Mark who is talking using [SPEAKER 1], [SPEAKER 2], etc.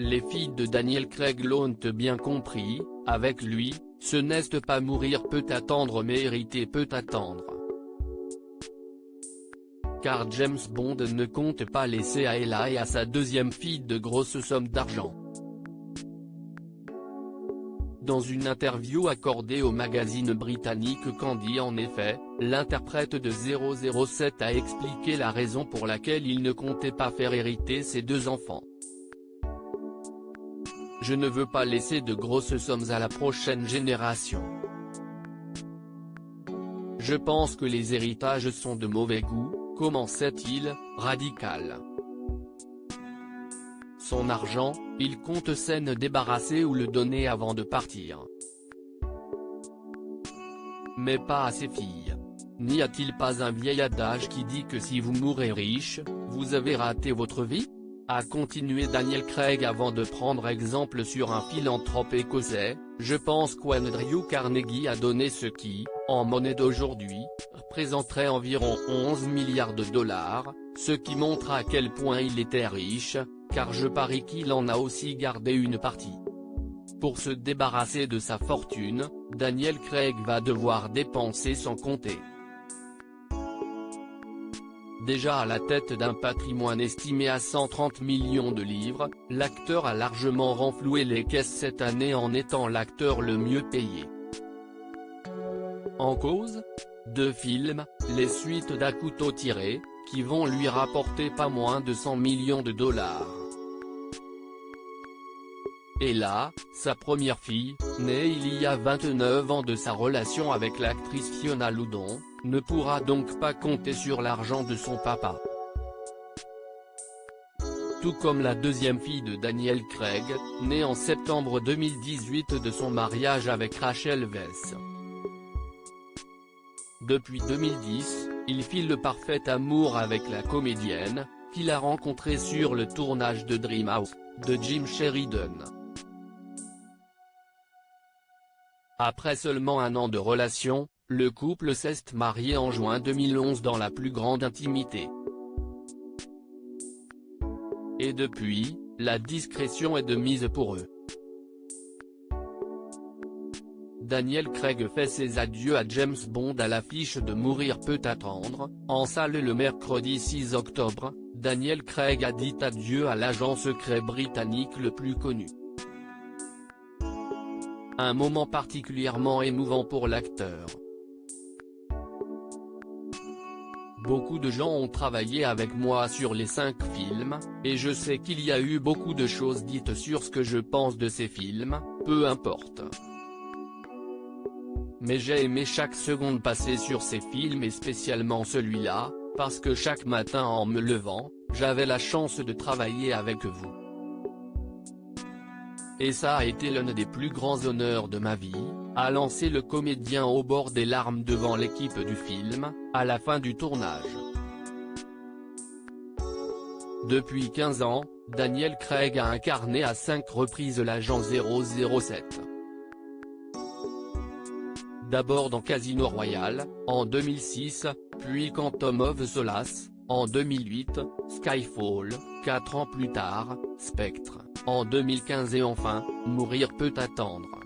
[SPEAKER 1] Les filles de Daniel Craig l'ont bien compris, avec lui, ce n'est pas mourir peut attendre mais hériter peut attendre. Car James Bond ne compte pas laisser à Ella et à sa deuxième fille de grosses sommes d'argent. Dans une interview accordée au magazine britannique Candy en effet, l'interprète de 007 a expliqué la raison pour laquelle il ne comptait pas faire hériter ses deux enfants. Je ne veux pas laisser de grosses sommes à la prochaine génération. Je pense que les héritages sont de mauvais goût, commençait-il, radical. Son argent, il compte s'en débarrasser ou le donner avant de partir. Mais pas à ses filles. N'y a-t-il pas un vieil adage qui dit que si vous mourrez riche, vous avez raté votre vie ? A continué Daniel Craig avant de prendre exemple sur un philanthrope écossais, je pense qu'Andrew Carnegie a donné ce qui, en monnaie d'aujourd'hui, représenterait environ 11 milliards de dollars, ce qui montre à quel point il était riche, car je parie qu'il en a aussi gardé une partie. Pour se débarrasser de sa fortune, Daniel Craig va devoir dépenser sans compter. Déjà à la tête d'un patrimoine estimé à 130 millions de livres, l'acteur a largement renfloué les caisses cette année en étant l'acteur le mieux payé. En cause ? 2 films, les suites d'À couteau tiré, qui vont lui rapporter pas moins de 100 millions de dollars. Et là, sa première fille, née il y a 29 ans de sa relation avec l'actrice Fiona Loudon, ne pourra donc pas compter sur l'argent de son papa. Tout comme la deuxième fille de Daniel Craig, née en septembre 2018 de son mariage avec Rachel Weisz. Depuis 2010, il fit le parfait amour avec la comédienne, qu'il a rencontrée sur le tournage de Dream House, de Jim Sheridan. Après seulement un an de relation, le couple s'est marié en juin 2011 dans la plus grande intimité. Et depuis, la discrétion est de mise pour eux. Daniel Craig fait ses adieux à James Bond à l'affiche de Mourir peut attendre, en salle le mercredi 6 octobre, Daniel Craig a dit adieu à l'agent secret britannique le plus connu. Un moment particulièrement émouvant pour l'acteur. Beaucoup de gens ont travaillé avec moi sur les 5 films, et je sais qu'il y a eu beaucoup de choses dites sur ce que je pense de ces films, peu importe. Mais j'ai aimé chaque seconde passée sur ces films et spécialement celui-là, parce que chaque matin en me levant, j'avais la chance de travailler avec vous. Et ça a été l'un des plus grands honneurs de ma vie, a lancé le comédien au bord des larmes devant l'équipe du film, à la fin du tournage. Depuis 15 ans, Daniel Craig a incarné à 5 reprises l'agent 007. D'abord dans Casino Royale, en 2006, puis Quantum of Solace, en 2008, Skyfall, 4 ans plus tard, Spectre, en 2015 et enfin, Mourir peut attendre.